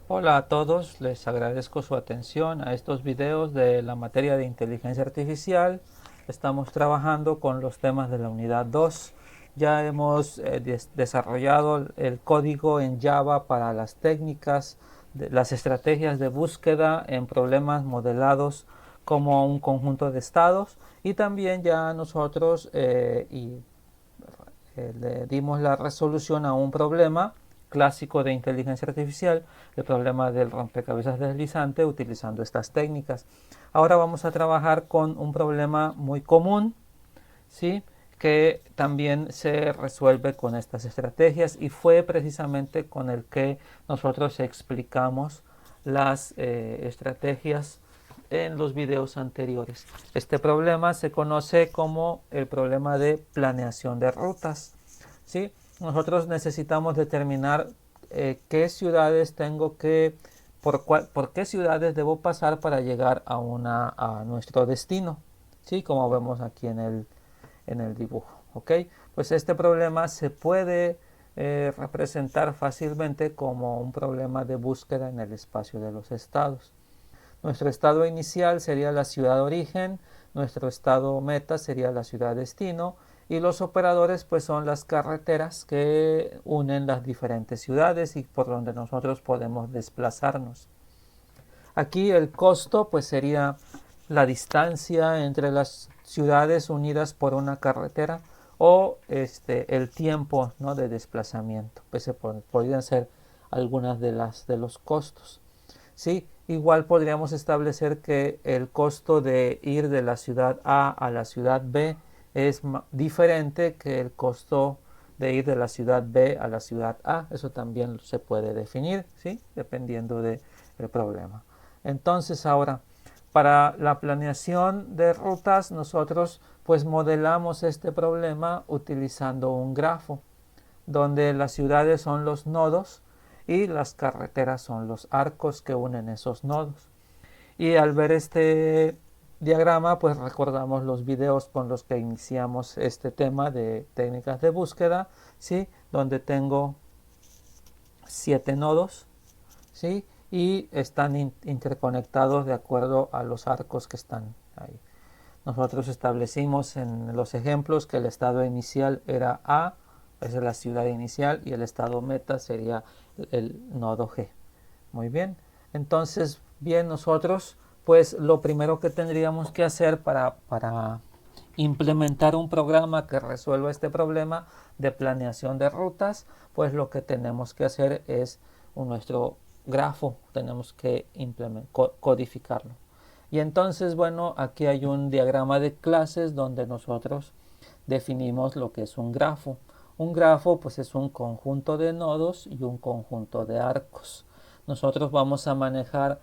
Hola a todos, les agradezco su atención a estos videos de la materia de inteligencia artificial. Estamos trabajando con los temas de la unidad 2. Ya hemos desarrollado el código en Java para las técnicas, las estrategias de búsqueda en problemas modelados como un conjunto de estados, y también ya nosotros le dimos la resolución a un problema clásico de inteligencia artificial, el problema del rompecabezas deslizante, utilizando estas técnicas. Ahora vamos a trabajar con un problema muy común, ¿sí?, que también se resuelve con estas estrategias, y fue precisamente con el que nosotros explicamos las estrategias en los videos anteriores. Este problema se conoce como el problema de planeación de rutas. ¿Sí? Nosotros necesitamos determinar qué ciudades tengo que, por qué ciudades debo pasar para llegar a nuestro destino, ¿sí? Como vemos aquí en el dibujo. ¿Ok? Pues este problema se puede representar fácilmente como un problema de búsqueda en el espacio de los estados. Nuestro estado inicial sería la ciudad de origen, nuestro estado meta sería la ciudad destino, y los operadores pues son las carreteras que unen las diferentes ciudades y por donde nosotros podemos desplazarnos. Aquí el costo pues sería la distancia entre las ciudades unidas por una carretera, o el tiempo, ¿no?, de desplazamiento. Pues podrían ser algunas de los costos. Sí, igual podríamos establecer que el costo de ir de la ciudad A la ciudad B es diferente que el costo de ir de la ciudad B a la ciudad A. Eso también se puede definir, ¿sí?, dependiendo del problema. Entonces ahora, para la planeación de rutas, nosotros pues modelamos este problema utilizando un grafo, donde las ciudades son los nodos y las carreteras son los arcos que unen esos nodos. Y al ver este diagrama, pues recordamos los videos con los que iniciamos este tema de técnicas de búsqueda, ¿sí?, donde tengo 7 nodos, ¿sí?, y están interconectados de acuerdo a los arcos que están ahí. Nosotros establecimos en los ejemplos que el estado inicial era A, esa es la ciudad inicial, y el estado meta sería el nodo G. Muy bien, entonces, bien, nosotros pues lo primero que tendríamos que hacer para implementar un programa que resuelva este problema de planeación de rutas, pues lo que tenemos que hacer es nuestro grafo, tenemos que codificarlo. Y entonces, bueno, aquí hay un diagrama de clases donde nosotros definimos lo que es un grafo. Un grafo pues es un conjunto de nodos y un conjunto de arcos. Nosotros vamos a manejar,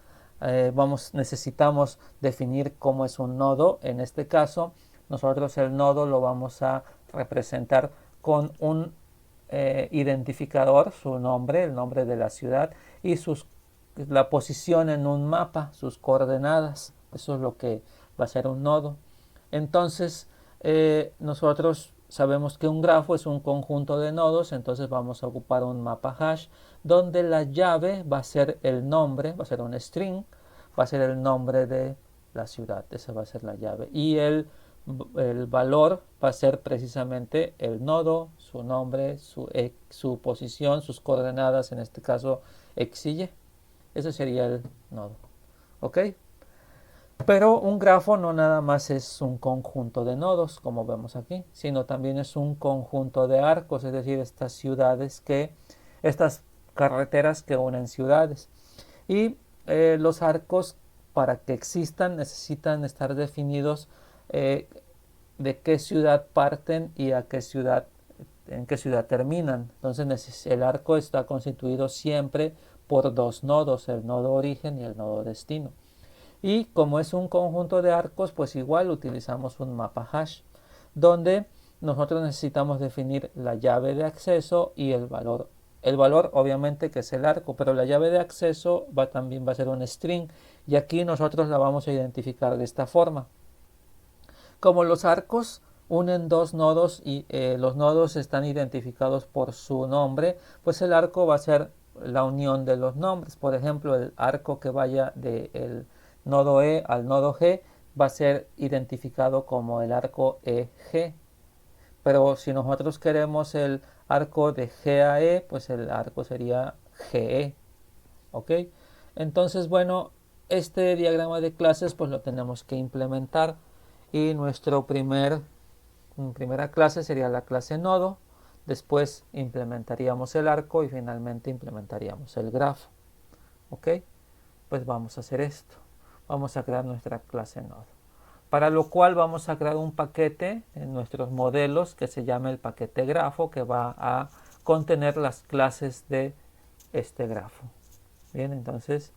necesitamos definir cómo es un nodo. En este caso, nosotros el nodo lo vamos a representar con un identificador, su nombre, el nombre de la ciudad, y la posición en un mapa, sus coordenadas. Eso es lo que va a ser un nodo. Entonces, nosotros sabemos que un grafo es un conjunto de nodos, entonces vamos a ocupar un mapa hash donde la llave va a ser el nombre, va a ser un string, va a ser el nombre de la ciudad, esa va a ser la llave. Y el valor va a ser precisamente el nodo, su nombre, su posición, sus coordenadas, en este caso x y y. Ese sería el nodo. ¿Ok? Pero un grafo no nada más es un conjunto de nodos, como vemos aquí, sino también es un conjunto de arcos, es decir, estas carreteras que unen ciudades. Y los arcos, para que existan, necesitan estar definidos de qué ciudad parten y en qué ciudad terminan. Entonces el arco está constituido siempre por dos nodos, el nodo origen y el nodo destino. Y como es un conjunto de arcos, pues igual utilizamos un mapa hash, donde nosotros necesitamos definir la llave de acceso y el valor. El valor obviamente que es el arco, pero la llave de acceso también va a ser un string, y aquí nosotros la vamos a identificar de esta forma. Como los arcos unen dos nodos y los nodos están identificados por su nombre, pues el arco va a ser la unión de los nombres. Por ejemplo, el arco que vaya del nodo E al nodo G va a ser identificado como el arco EG. Pero si nosotros queremos el arco de G a E, pues el arco sería GE. ¿Ok? Entonces, bueno, este diagrama de clases pues lo tenemos que implementar y nuestro primera clase sería la clase nodo. Después implementaríamos el arco y finalmente implementaríamos el grafo. ¿Ok? Pues vamos a hacer esto. Vamos a crear nuestra clase nodo. Para lo cual vamos a crear un paquete en nuestros modelos que se llama el paquete grafo, que va a contener las clases de este grafo. Bien, entonces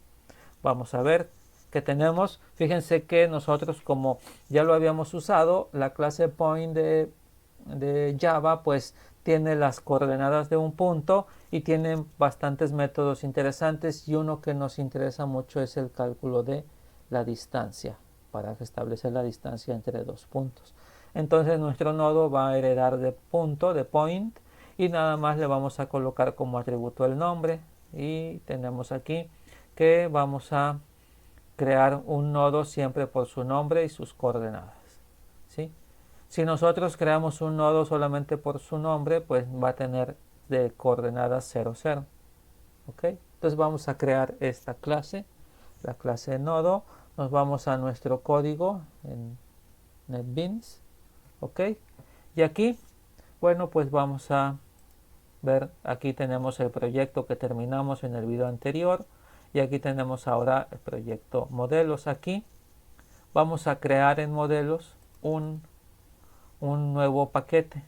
vamos a ver qué tenemos. Fíjense que nosotros, como ya lo habíamos usado, la clase point de Java pues tiene las coordenadas de un punto y tiene bastantes métodos interesantes, y uno que nos interesa mucho es el cálculo de la distancia, para establecer la distancia entre dos puntos. Entonces nuestro nodo va a heredar de punto, de point, y nada más le vamos a colocar como atributo el nombre, y tenemos aquí que vamos a crear un nodo siempre por su nombre y sus coordenadas. ¿Sí? Si nosotros creamos un nodo solamente por su nombre, pues va a tener de coordenadas 0, 0. ¿Ok? Entonces vamos a crear esta clase, la clase nodo. Nos vamos a nuestro código en NetBeans. ¿Ok? Y aquí, bueno, pues vamos a ver, aquí tenemos el proyecto que terminamos en el video anterior, y aquí tenemos ahora el proyecto modelos. Aquí vamos a crear en modelos un nuevo paquete.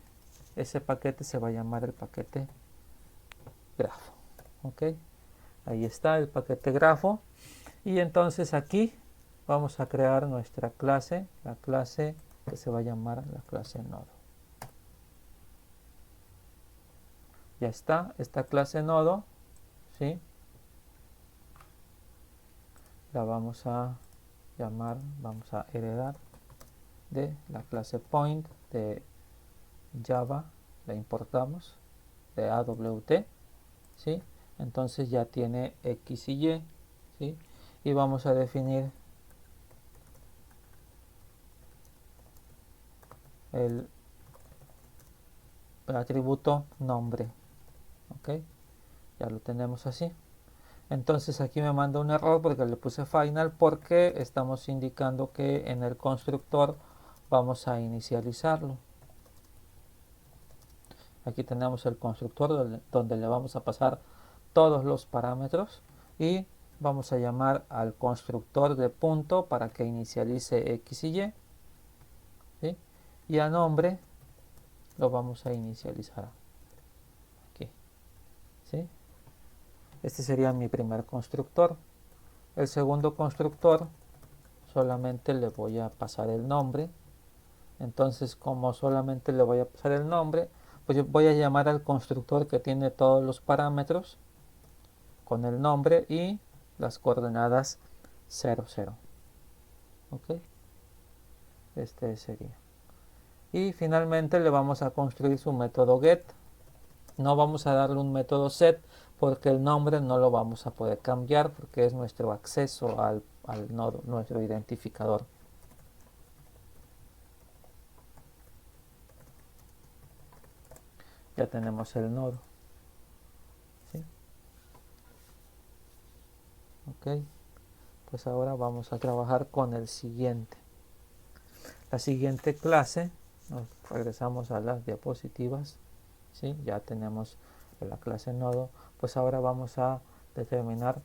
Ese paquete se va a llamar el paquete grafo. ¿Ok? Ahí está el paquete grafo. Y entonces aquí vamos a crear nuestra clase, la clase que se va a llamar la clase nodo. Ya está, esta clase nodo, ¿sí? La vamos a llamar, vamos a heredar de la clase point de Java, la importamos de AWT, ¿sí? Entonces ya tiene X y Y, ¿sí? Y vamos a definir el atributo nombre. ¿Ok? Ya lo tenemos así. Entonces aquí me manda un error porque le puse final, porque estamos indicando que en el constructor vamos a inicializarlo. Aquí tenemos el constructor donde le vamos a pasar todos los parámetros, y vamos a llamar al constructor de punto para que inicialice X y Y, ¿sí? Y a nombre lo vamos a inicializar aquí, ¿sí? Este sería mi primer constructor. El segundo constructor solamente le voy a pasar el nombre. Entonces, como solamente le voy a pasar el nombre, pues yo voy a llamar al constructor que tiene todos los parámetros con el nombre y las coordenadas 0, 0. ¿Ok? Este sería. Y finalmente le vamos a construir su método get. No vamos a darle un método set porque el nombre no lo vamos a poder cambiar, porque es nuestro acceso al nodo, nuestro identificador. Ya tenemos el nodo. ¿Sí? Ok. Pues ahora vamos a trabajar con el siguiente. La siguiente clase, nos regresamos a las diapositivas. ¿Sí? Ya tenemos la clase nodo. Pues ahora vamos a determinar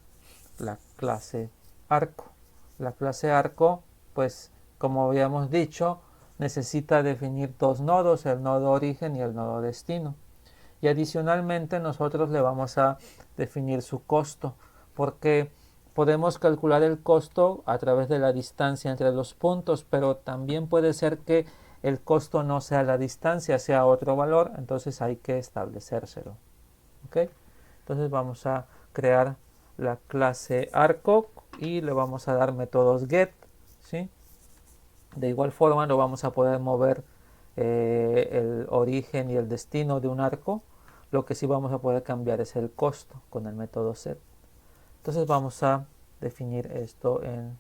la clase arco. La clase arco, pues como habíamos dicho, necesita definir dos nodos, el nodo origen y el nodo destino. Y adicionalmente nosotros le vamos a definir su costo, porque podemos calcular el costo a través de la distancia entre los puntos, pero también puede ser que el costo no sea la distancia, sea otro valor, entonces hay que establecérselo. ¿Ok? Entonces vamos a crear la clase arco y le vamos a dar métodos get, ¿sí? De igual forma lo vamos a poder mover el origen y el destino de un arco. Lo que sí vamos a poder cambiar es el costo con el método set. Entonces vamos a definir esto en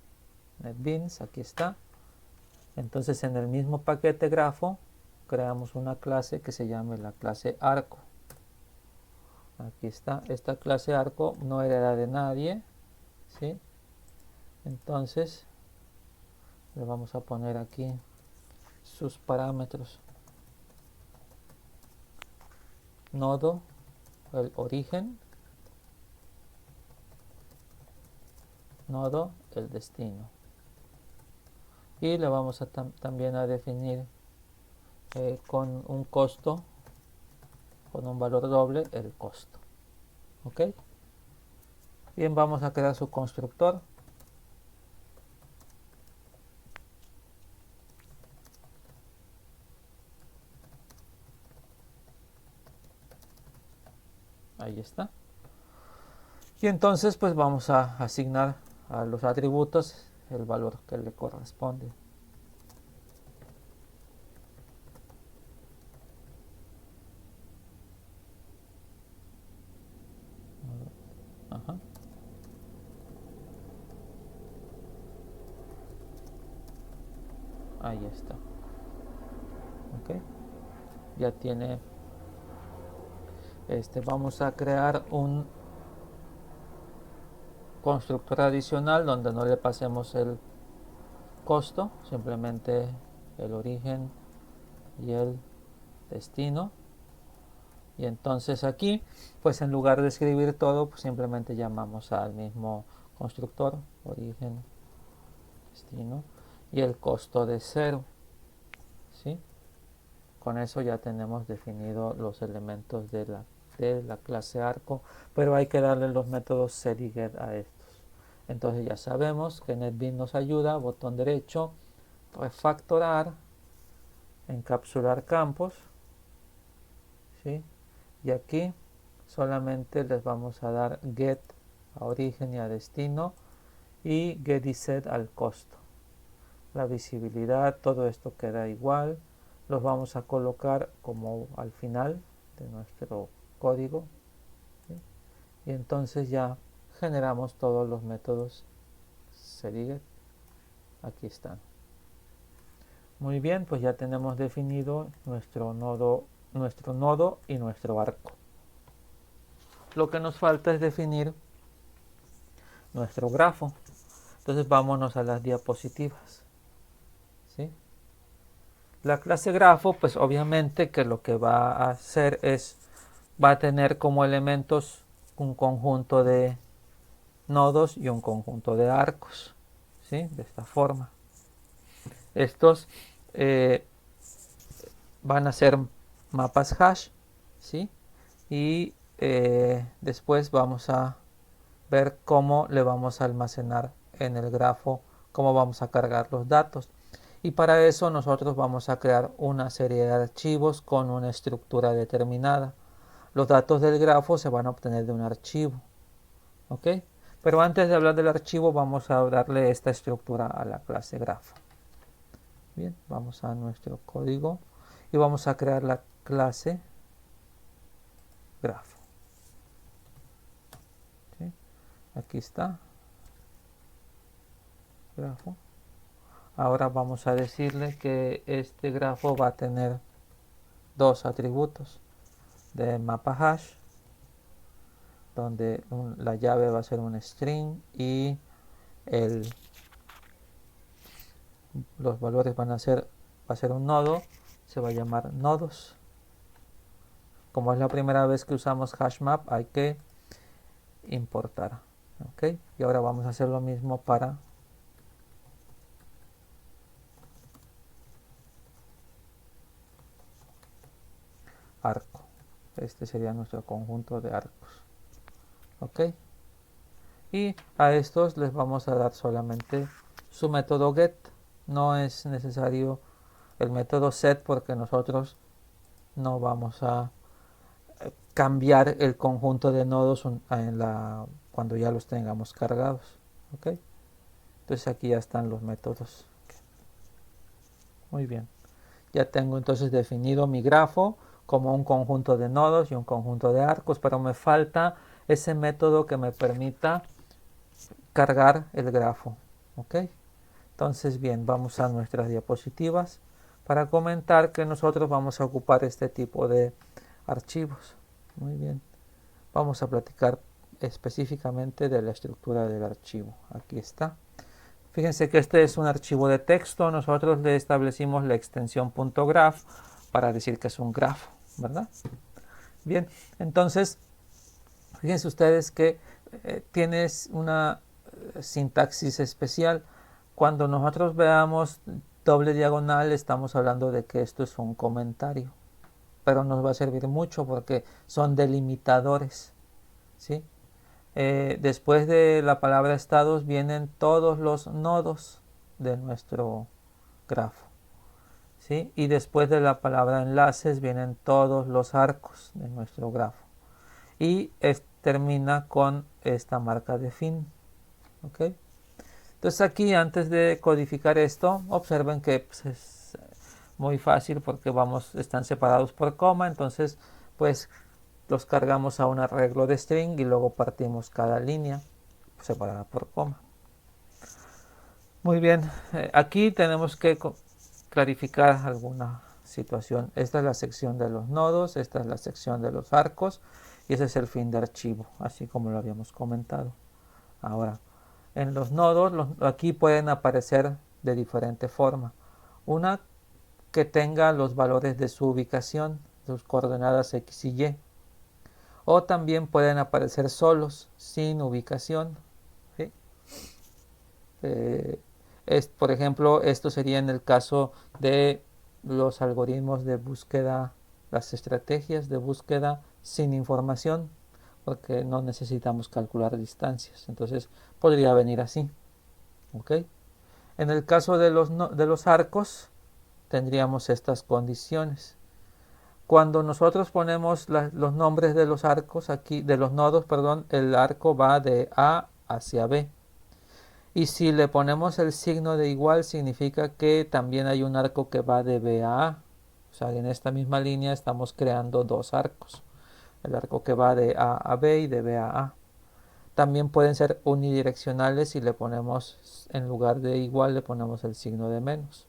NetBeans. Aquí está. Entonces en el mismo paquete grafo creamos una clase que se llame la clase arco. Aquí está. Esta clase arco no hereda de nadie, ¿sí? Entonces le vamos a poner aquí sus parámetros. Nodo, el origen. Nodo, el destino. Y le vamos a también a definir con un costo, con un valor doble, el costo. ¿Ok? Bien, vamos a crear su constructor. Ahí está. Y entonces pues vamos a asignar a los atributos el valor que le corresponde. Ajá. Ahí está. Ok. Ya tiene. Vamos a crear un constructor adicional donde no le pasemos el costo, simplemente el origen y el destino. Y entonces aquí, pues en lugar de escribir todo, pues simplemente llamamos al mismo constructor, origen, destino, y el costo de 0. ¿Sí? Con eso ya tenemos definido los elementos de la clase arco, pero hay que darle los métodos set y get a estos. Entonces ya sabemos que NetBeans nos ayuda, botón derecho, refactorar, encapsular campos, ¿sí? Y aquí solamente les vamos a dar get a origen y a destino y get y set al costo. La visibilidad, todo esto queda igual. Los vamos a colocar como al final de nuestro código, ¿sí? Y entonces ya generamos todos los métodos setGet. Aquí están. Muy bien, pues ya tenemos definido nuestro nodo y nuestro arco. Lo que nos falta es definir nuestro grafo. Entonces vámonos a las diapositivas, ¿sí? La clase grafo, pues obviamente que lo que va a hacer es, va a tener como elementos un conjunto de nodos y un conjunto de arcos, ¿sí? De esta forma. Estos van a ser mapas hash, ¿sí? Y después vamos a ver cómo le vamos a almacenar en el grafo, cómo vamos a cargar los datos. Y para eso nosotros vamos a crear una serie de archivos con una estructura determinada. Los datos del grafo se van a obtener de un archivo, ¿ok? Pero antes de hablar del archivo vamos a darle esta estructura a la clase grafo. Bien, vamos a nuestro código y vamos a crear la clase grafo. ¿Sí? Aquí está, grafo. Ahora vamos a decirle que este grafo va a tener dos atributos de mapa hash, donde la llave va a ser un string y los valores va a ser un nodo, se va a llamar nodos. Como es la primera vez que usamos hashmap, hay que importar. ¿Ok? Y ahora vamos a hacer lo mismo para arco. Este sería nuestro conjunto de arcos. ¿Ok? Y a estos les vamos a dar solamente su método get. No es necesario el método set porque nosotros no vamos a cambiar el conjunto de nodos cuando ya los tengamos cargados. ¿Ok? Entonces aquí ya están los métodos. Muy bien. Ya tengo entonces definido mi grafo como un conjunto de nodos y un conjunto de arcos, pero me falta ese método que me permita cargar el grafo. ¿Ok? Entonces, bien, vamos a nuestras diapositivas para comentar que nosotros vamos a ocupar este tipo de archivos. Muy bien. Vamos a platicar específicamente de la estructura del archivo. Aquí está. Fíjense que este es un archivo de texto. Nosotros le establecimos la extensión .graph para decir que es un grafo, ¿verdad? Bien, entonces, fíjense ustedes que tienes una sintaxis especial. Cuando nosotros veamos doble diagonal, estamos hablando de que esto es un comentario, pero nos va a servir mucho porque son delimitadores, ¿sí? Después de la palabra estados vienen todos los nodos de nuestro grafo, ¿sí? Y después de la palabra enlaces vienen todos los arcos de nuestro grafo. Y termina con esta marca de fin. ¿Ok? Entonces aquí, antes de codificar esto, observen que pues, es muy fácil porque están separados por coma. Entonces pues los cargamos a un arreglo de string y luego partimos cada línea separada por coma. Muy bien, aquí tenemos que clarificar alguna situación. Esta es la sección de los nodos, esta es la sección de los arcos y ese es el fin de archivo, así como lo habíamos comentado. Ahora, en los nodos, aquí pueden aparecer de diferente forma. Una que tenga los valores de su ubicación, sus coordenadas X y Y. O también pueden aparecer solos, sin ubicación. ¿Sí? Por ejemplo, esto sería en el caso de los algoritmos de búsqueda, las estrategias de búsqueda sin información, porque no necesitamos calcular distancias. Entonces podría venir así. ¿Ok? En el caso de los arcos, tendríamos estas condiciones. Cuando nosotros ponemos los nombres de los arcos aquí, de los nodos, perdón, el arco va de A hacia B. Y si le ponemos el signo de igual, significa que también hay un arco que va de B a A. O sea, en esta misma línea estamos creando dos arcos. El arco que va de A a B y de B a A. También pueden ser unidireccionales si le ponemos, en lugar de igual, le ponemos el signo de menos.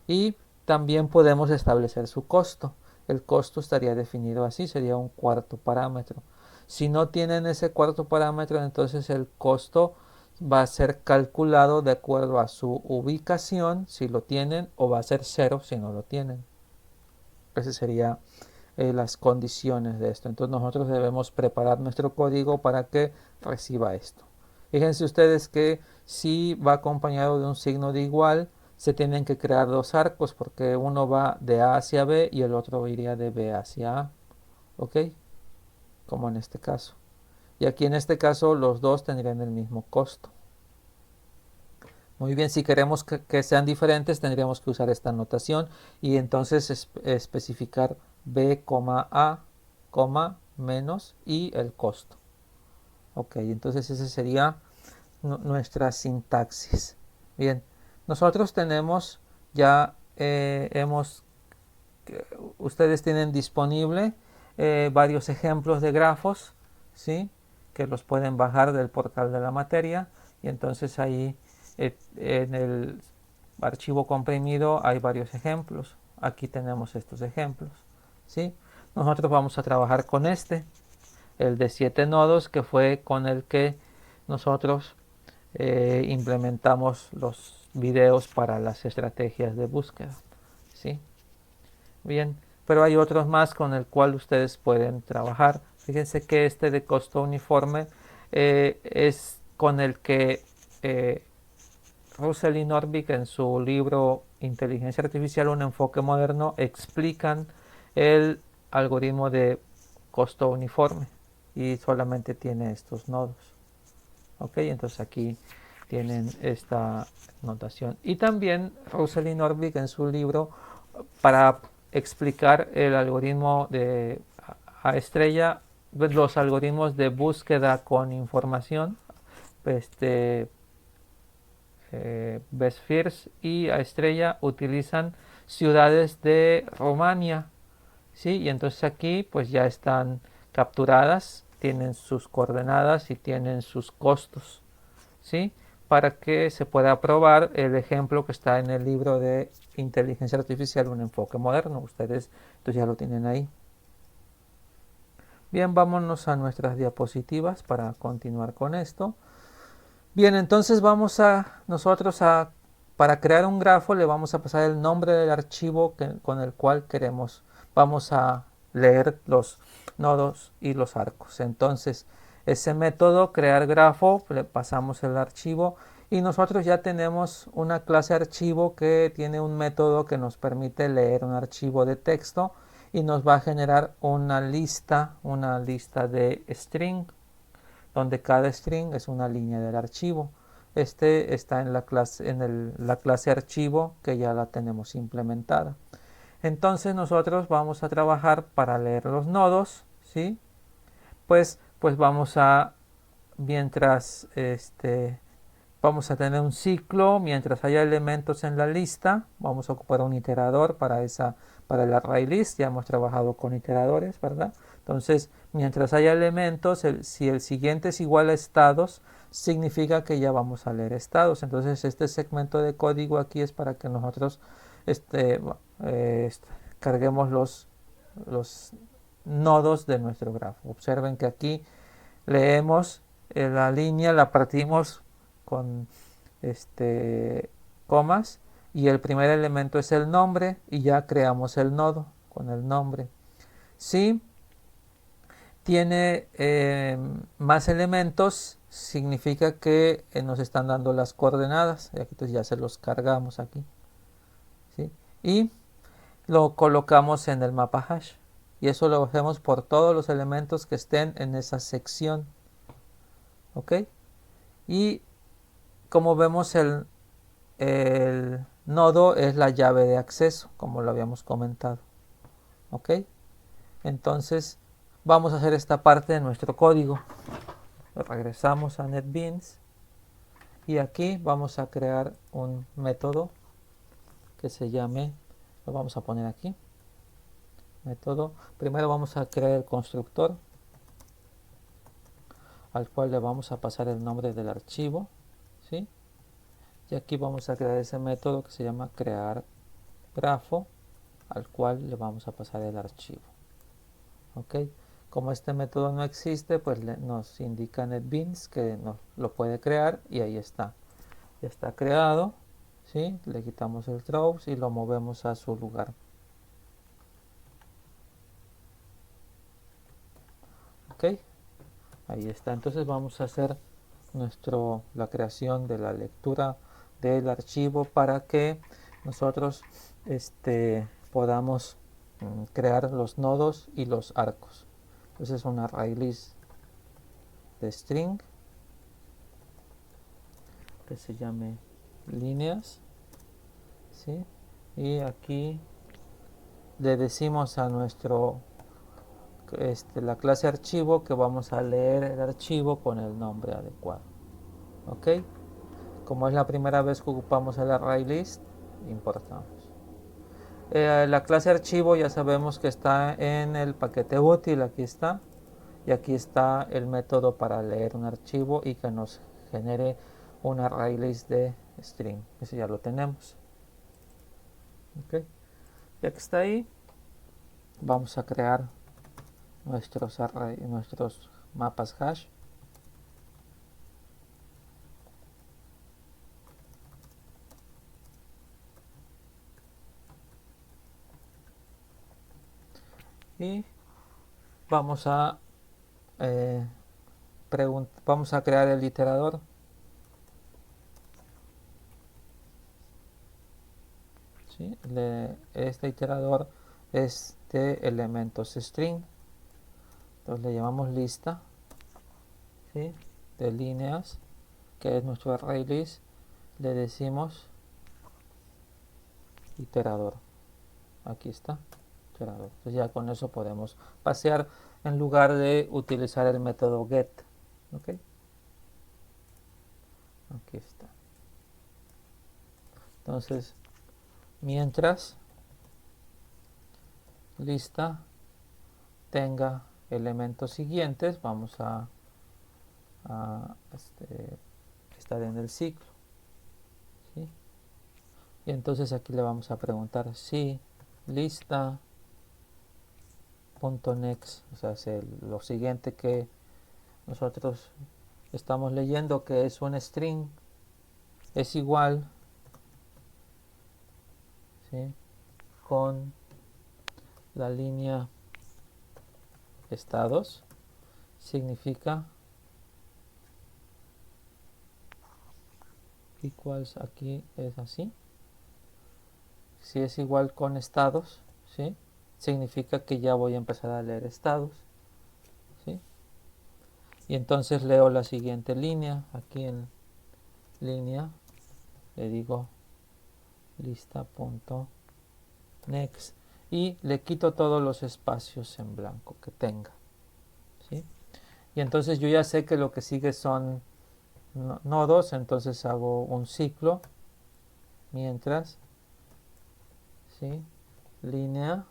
Y también podemos establecer su costo. El costo estaría definido así, sería un cuarto parámetro. Si no tienen ese cuarto parámetro, entonces el costo va a ser calculado de acuerdo a su ubicación, si lo tienen, o va a ser cero si no lo tienen. Esas serían las condiciones de esto. Entonces nosotros debemos preparar nuestro código para que reciba esto. Fíjense ustedes que si va acompañado de un signo de igual, se tienen que crear dos arcos porque uno va de A hacia B y el otro iría de B hacia A. ¿Ok? Como en este caso. Y aquí en este caso los dos tendrían el mismo costo. Muy bien, si queremos que sean diferentes tendríamos que usar esta notación y entonces especificar B, A, menos y el costo. Ok, entonces esa sería nuestra sintaxis. Bien, nosotros tenemos ya, ustedes tienen disponible varios ejemplos de grafos, ¿sí? Que los pueden bajar del portal de la materia y entonces ahí en el archivo comprimido hay varios ejemplos. Aquí tenemos estos ejemplos, ¿sí? Nosotros vamos a trabajar con el de 7 nodos, que fue con el que nosotros implementamos los videos para las estrategias de búsqueda, ¿sí? Bien, pero hay otros más con el cual ustedes pueden trabajar. Fíjense que este de costo uniforme es con el que Russell y Norvig en su libro Inteligencia Artificial, un enfoque moderno, explican el algoritmo de costo uniforme y solamente tiene estos nodos. Ok, entonces aquí tienen esta notación. Y también Russell y Norvig en su libro, para explicar el algoritmo de A estrella, los algoritmos de búsqueda con información, Best First y A estrella utilizan ciudades de Rumania, ¿sí? Y entonces aquí pues ya están capturadas, tienen sus coordenadas y tienen sus costos, ¿sí? Para que se pueda probar el ejemplo que está en el libro de Inteligencia Artificial, un enfoque moderno. Ustedes entonces ya lo tienen ahí. Bien, vámonos a nuestras diapositivas para continuar con esto. Bien, entonces para crear un grafo le vamos a pasar el nombre del archivo con el cual vamos a leer los nodos y los arcos. Entonces, ese método, crear grafo, le pasamos el archivo y nosotros ya tenemos una clase archivo que tiene un método que nos permite leer un archivo de texto y nos va a generar una lista de string donde cada string es una línea del archivo. Este está en la clase archivo que ya la tenemos implementada. Entonces nosotros vamos a trabajar para leer los nodos, ¿sí? Pues mientras vamos a tener un ciclo, mientras haya elementos en la lista, vamos a ocupar un iterador para el array list, ya hemos trabajado con iteradores, ¿verdad? Entonces, mientras haya elementos, si el siguiente es igual a estados, significa que ya vamos a leer estados. Entonces, este segmento de código aquí es para que nosotros carguemos los nodos de nuestro grafo. Observen que aquí leemos la línea, la partimos con comas y el primer elemento es el nombre y ya creamos el nodo con el nombre. Si tiene más elementos, significa que nos están dando las coordenadas y aquí entonces ya se los cargamos aquí, ¿sí? Y lo colocamos en el mapa hash y eso lo hacemos por todos los elementos que estén en esa sección, ¿ok? Y como vemos el nodo es la llave de acceso, como lo habíamos comentado, ¿ok? Entonces vamos a hacer esta parte de nuestro código. Regresamos a NetBeans y aquí vamos a crear un método que se llame, lo vamos a poner aquí, método. Primero vamos a crear el constructor al cual le vamos a pasar el nombre del archivo, ¿sí? Y aquí vamos a crear ese método que se llama crear grafo al cual le vamos a pasar el archivo, ¿ok? Como este método no existe, pues nos indica NetBeans que nos lo puede crear y ahí está. Ya está creado, ¿sí? Le quitamos el throws y lo movemos a su lugar. ¿Ok? Ahí está. Entonces vamos a hacer la creación de la lectura del archivo para que nosotros podamos crear los nodos y los arcos. Entonces un array list de string que se llame líneas, ¿sí? Y aquí le decimos a la clase archivo que vamos a leer el archivo con el nombre adecuado, ¿ok? Como es la primera vez que ocupamos el array list, importamos. La clase archivo ya sabemos que está en el paquete útil, aquí está. Y aquí está el método para leer un archivo y que nos genere un array list de string. Ese ya lo tenemos. ¿Okay? Ya que está ahí, vamos a crear nuestros mapas hash. Y vamos a crear el iterador. ¿Sí? Este iterador es de elementos string. Entonces le llamamos lista, ¿sí? De líneas, que es nuestro array list. Le decimos iterador. Aquí está, iterador. Entonces ya con eso podemos pasear en lugar de utilizar el método get. ¿Ok? Aquí está. Entonces, mientras lista tenga elementos siguientes, vamos a estar en el ciclo, ¿sí? Y entonces aquí le vamos a preguntar si lista.next, o sea, es lo siguiente que nosotros estamos leyendo, que es un string, es igual, ¿sí?, con la línea estados, significa equals, aquí es así. Si es igual con estados, ¿sí?, significa que ya voy a empezar a leer estados, ¿sí? Y entonces leo la siguiente línea. Aquí en línea le digo lista.next y le quito todos los espacios en blanco que tenga, ¿sí? Y entonces yo ya sé que lo que sigue son nodos, entonces hago un ciclo mientras, ¿sí?, línea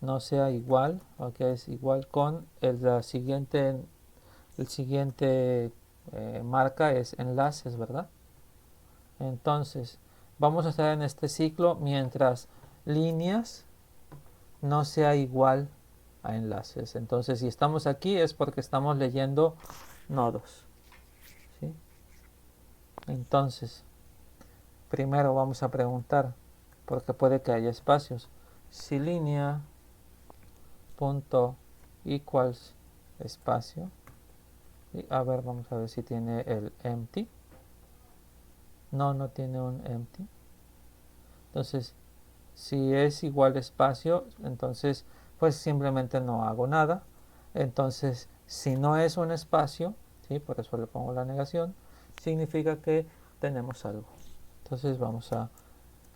no sea igual, ok, es igual con el siguiente marca es enlaces, ¿verdad? Entonces vamos a estar en este ciclo mientras líneas no sea igual a enlaces. Entonces si estamos aquí es porque estamos leyendo nodos, ¿sí? Entonces primero vamos a preguntar, porque puede que haya espacios, si línea punto equals espacio, y a ver, vamos a ver si tiene el empty. No tiene un empty. Entonces si es igual espacio, entonces pues simplemente no hago nada. Entonces si no es un espacio, ¿sí?, por eso le pongo la negación, significa que tenemos algo. Entonces vamos a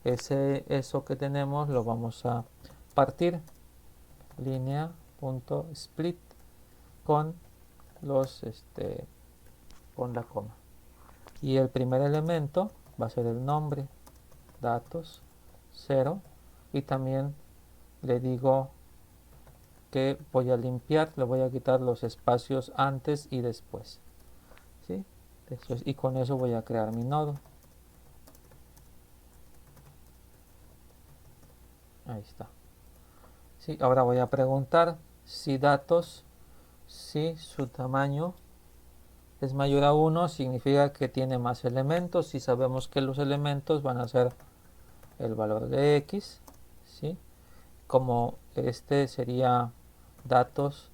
eso que tenemos lo vamos a partir, línea.split con con la coma, y el primer elemento va a ser el nombre, datos 0, y también le digo que voy a limpiar, le voy a quitar los espacios antes y después, ¿sí? Y con eso voy a crear mi nodo. Ahí está. Sí, ahora voy a preguntar si datos, si su tamaño es mayor a 1, significa que tiene más elementos, y sabemos que los elementos van a ser el valor de x, ¿sí? Como este sería datos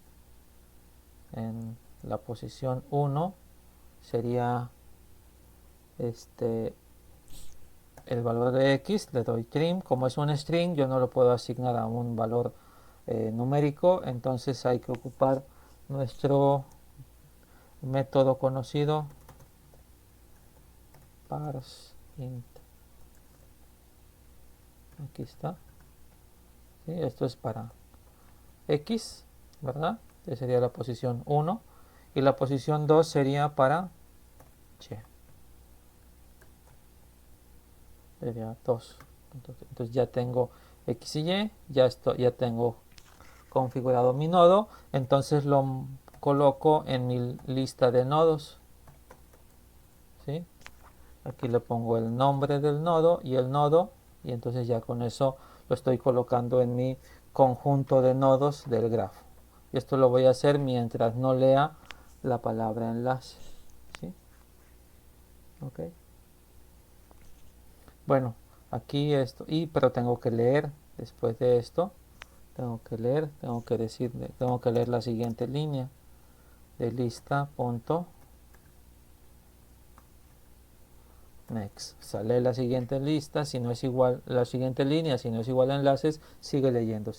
en la posición 1, sería el valor de x, le doy trim. Como es un string, yo no lo puedo asignar a un valor numérico, entonces hay que ocupar nuestro método conocido parseInt. Aquí está, ¿sí? Esto es para x, ¿verdad? Esta sería la posición 1, y la posición 2 sería para y. Sería 2. Entonces ya tengo x y y, ya tengo configurado mi nodo, entonces lo coloco en mi lista de nodos, ¿sí? Aquí le pongo el nombre del nodo y el nodo, y entonces ya con eso lo estoy colocando en mi conjunto de nodos del grafo. Y esto lo voy a hacer mientras no lea la palabra enlace, ¿sí? Ok. Bueno, aquí esto, pero tengo que leer después de esto. Tengo que leer la siguiente línea de lista.next. Sale la siguiente lista, si no es igual, la siguiente línea, si no es igual a enlaces, sigue leyendo.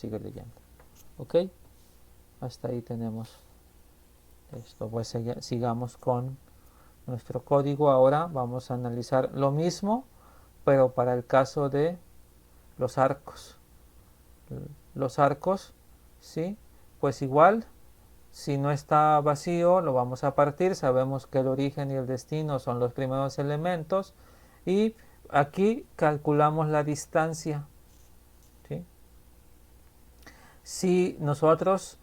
¿Ok? Hasta ahí tenemos esto. Pues sigamos con nuestro código. Ahora vamos a analizar lo mismo, pero para el caso de los arcos. Los arcos, ¿sí? Pues igual, si no está vacío, lo vamos a partir. Sabemos que el origen y el destino son los primeros elementos. Y aquí calculamos la distancia, ¿sí? Si nosotros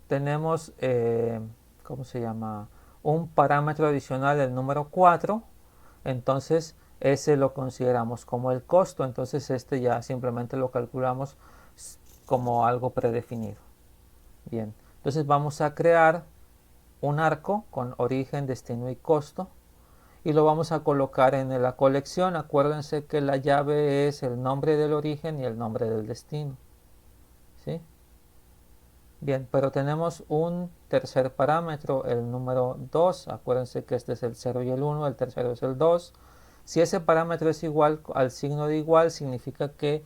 tenemos, ¿cómo se llama? Un parámetro adicional, el número 4, entonces ese lo consideramos como el costo, entonces este ya simplemente lo calculamos como algo predefinido. Bien, entonces vamos a crear un arco con origen, destino y costo y lo vamos a colocar en la colección. Acuérdense que la llave es el nombre del origen y el nombre del destino. ¿Sí? Bien, pero tenemos un tercer parámetro, el número 2. Acuérdense que este es el 0 y el 1, el tercero es el 2. Si ese parámetro es igual al signo de igual, significa que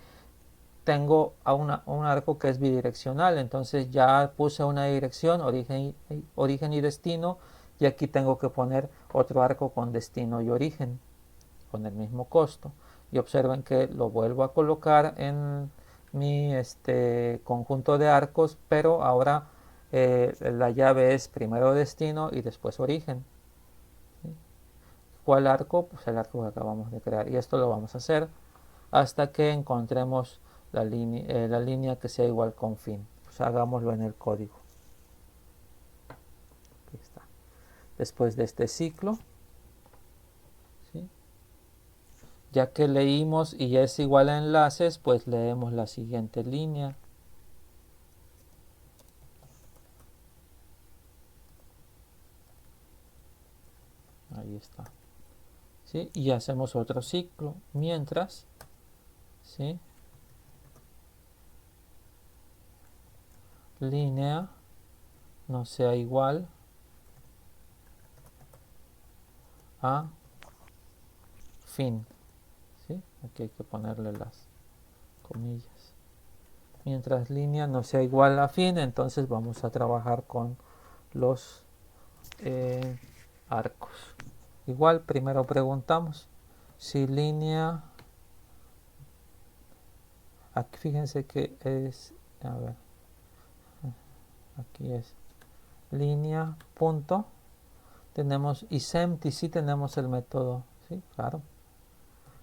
tengo un arco que es bidireccional. Entonces ya puse una dirección, origen y destino, y aquí tengo que poner otro arco con destino y origen, con el mismo costo. Y observen que lo vuelvo a colocar en mi conjunto de arcos, pero ahora la llave es primero destino y después origen. ¿Sí? ¿Cuál arco? Pues el arco que acabamos de crear. Y esto lo vamos a hacer hasta que encontremos la línea que sea igual con fin. Pues hagámoslo en el código. Aquí está. Después de este ciclo, ¿sí? Ya que leímos y ya es igual a enlaces, pues leemos la siguiente línea. Ahí está. ¿Sí? Y hacemos otro ciclo mientras, ¿sí? Línea no sea igual a fin. ¿Sí? Aquí hay que ponerle las comillas. Mientras línea no sea igual a fin, entonces vamos a trabajar con los arcos. Igual primero preguntamos si línea, aquí fíjense que es, a ver, aquí es línea punto, tenemos isempty, sí tenemos el método, sí, claro.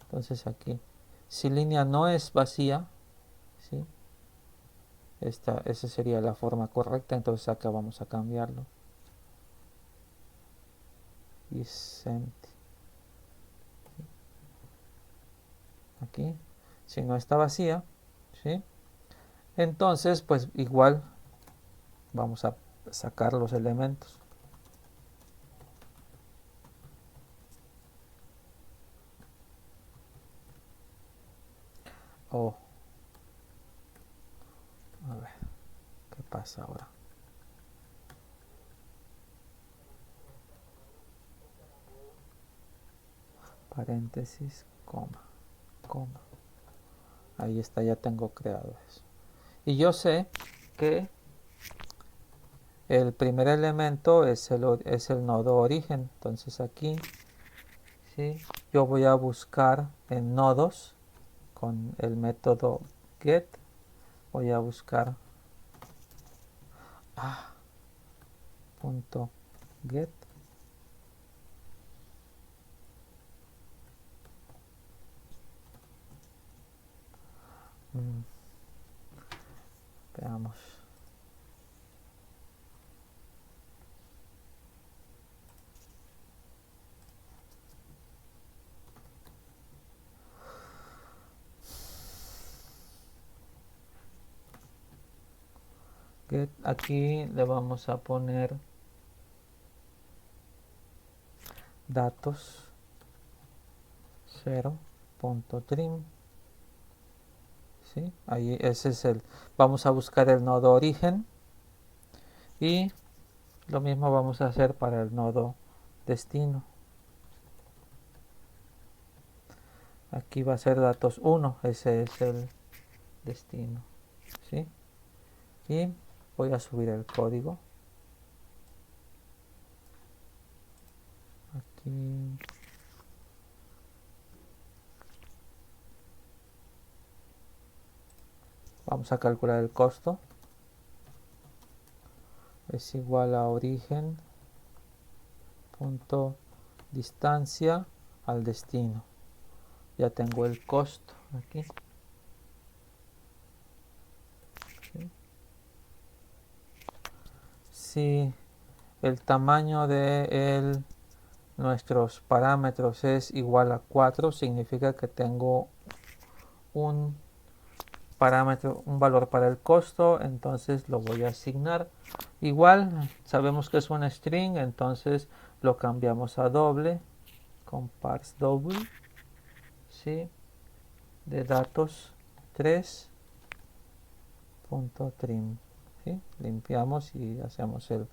Entonces aquí, si línea no es vacía, ¿sí? Esa sería la forma correcta, entonces acá vamos a cambiarlo. Isempty. Aquí, si no está vacía, ¿sí? Entonces, pues igual vamos a sacar los elementos. Oh, a ver, ¿qué pasa ahora? Paréntesis, coma, coma. Ahí está, ya tengo creado eso. Y yo sé que el primer elemento es el nodo origen. Entonces aquí, ¿sí? Yo voy a buscar en nodos con el método get. Voy a buscar punto get. Veamos. Get, aquí le vamos a poner datos 0.trim. ¿Sí? Ahí ese es vamos a buscar el nodo origen y lo mismo vamos a hacer para el nodo destino. Aquí va a ser datos 1, ese es el destino. ¿Sí? Y voy a subir el código. Aquí. Vamos a calcular el costo. Es igual a origen punto distancia al destino. Ya tengo el costo aquí. ¿Sí? si el tamaño de nuestros parámetros es igual a 4, significa que tengo un parámetro, un valor para el costo, entonces lo voy a asignar. Igual sabemos que es un string, entonces lo cambiamos a doble con parse double, ¿sí? De datos 3.trim, ¿sí? Limpiamos y hacemos el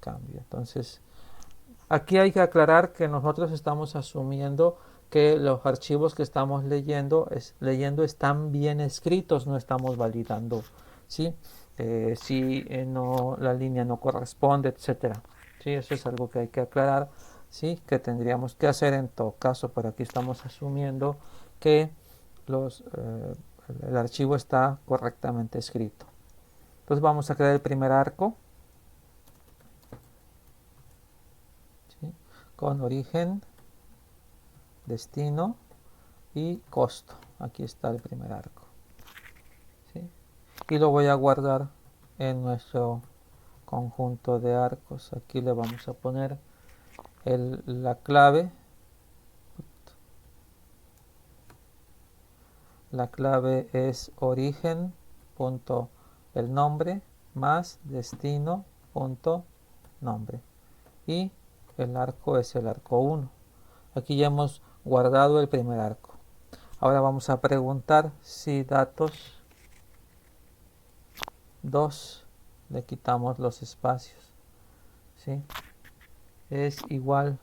cambio. Entonces aquí hay que aclarar que nosotros estamos asumiendo que los archivos que estamos leyendo están bien escritos, no estamos validando, ¿sí? Si no, la línea no corresponde, etcétera. ¿Sí? Eso es algo que hay que aclarar, ¿sí? Que tendríamos que hacer en todo caso, pero aquí estamos asumiendo que el archivo está correctamente escrito. Entonces vamos a crear el primer arco, ¿sí? Con origen, destino y costo. Aquí está el primer arco, ¿sí? Y lo voy a guardar en nuestro conjunto de arcos. Aquí le vamos a poner la clave. La clave es origen punto el nombre más destino punto nombre, y el arco es el arco 1. Aquí ya hemos guardado el primer arco. Ahora vamos a preguntar si datos 2, le quitamos los espacios, ¿sí? Es igual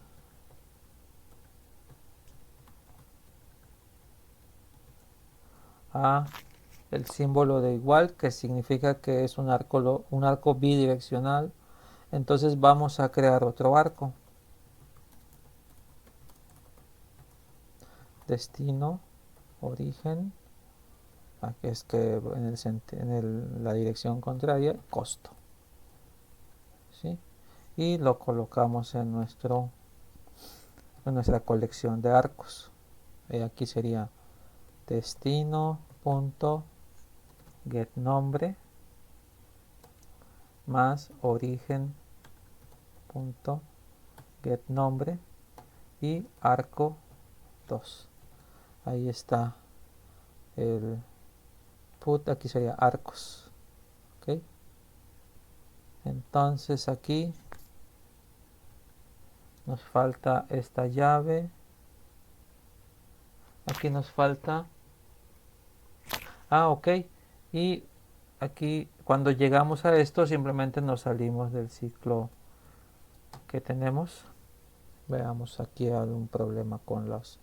a el símbolo de igual, que significa que es un arco bidireccional. Entonces vamos a crear otro arco. Destino, origen, aquí es que en la dirección contraria, costo, ¿sí? Y lo colocamos en nuestra colección de arcos. Aquí sería destino punto get nombre más origen punto get nombre y arco 2. Ahí está el put, aquí sería arcos, ¿ok? Entonces aquí nos falta esta llave, aquí nos falta, ok, y aquí cuando llegamos a esto simplemente nos salimos del ciclo que tenemos. Veamos aquí algún problema con las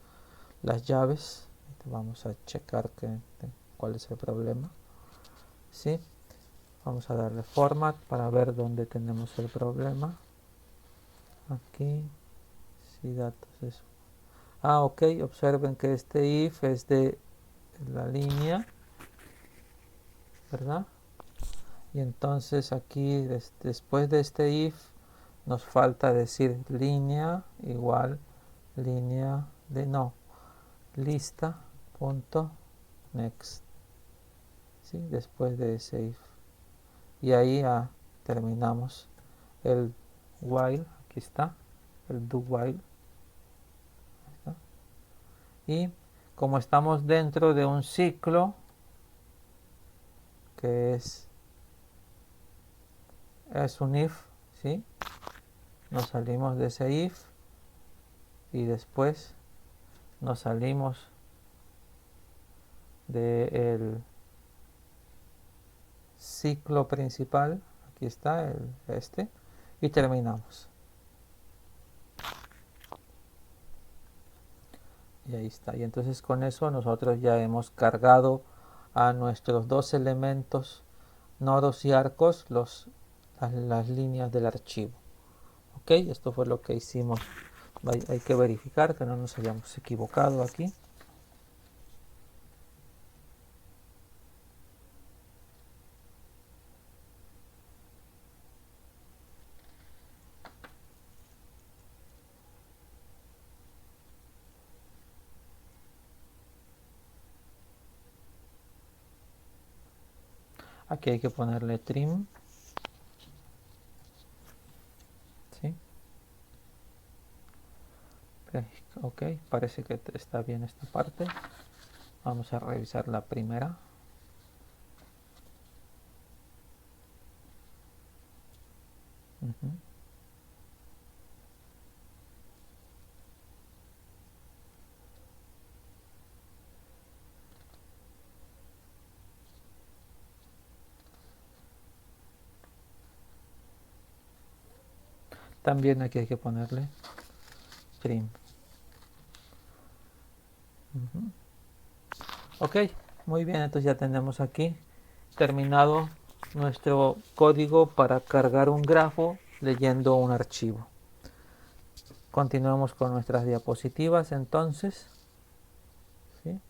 llaves. Vamos a checar cuál es el problema, ¿sí? Vamos a darle format para ver dónde tenemos el problema. Aquí, si datos es... ok, observen que este if es de la línea, ¿verdad? Y entonces aquí, después de este if, nos falta decir línea igual línea de lista punto next, ¿sí? Después de ese if. Y ahí terminamos el while, aquí está, el do while. Y como estamos dentro de un ciclo que es un if, ¿sí? Nos salimos de ese if y después nos salimos del ciclo principal, aquí está y terminamos. Y ahí está. Y entonces con eso nosotros ya hemos cargado a nuestros dos elementos, nodos y arcos, las líneas del archivo. Ok, esto fue lo que hicimos. Hay que verificar que no nos hayamos equivocado aquí. Aquí hay que ponerle trim. Ok, parece que está bien esta parte. Vamos a revisar la primera. También aquí hay que ponerle trim. Ok, muy bien, entonces ya tenemos aquí terminado nuestro código para cargar un grafo leyendo un archivo. Continuamos con nuestras diapositivas entonces. ¿Sí?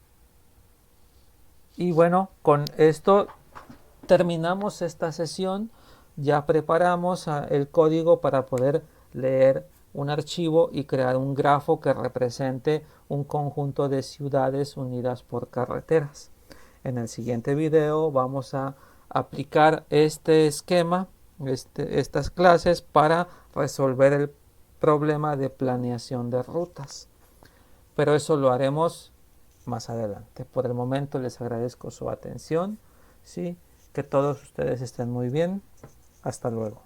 Y bueno, con esto terminamos esta sesión. Ya preparamos el código para poder leer un archivo y crear un grafo que represente un conjunto de ciudades unidas por carreteras. En el siguiente video vamos a aplicar este esquema, estas clases para resolver el problema de planeación de rutas. Pero eso lo haremos más adelante. Por el momento les agradezco su atención. ¿Sí? Que todos ustedes estén muy bien. Hasta luego.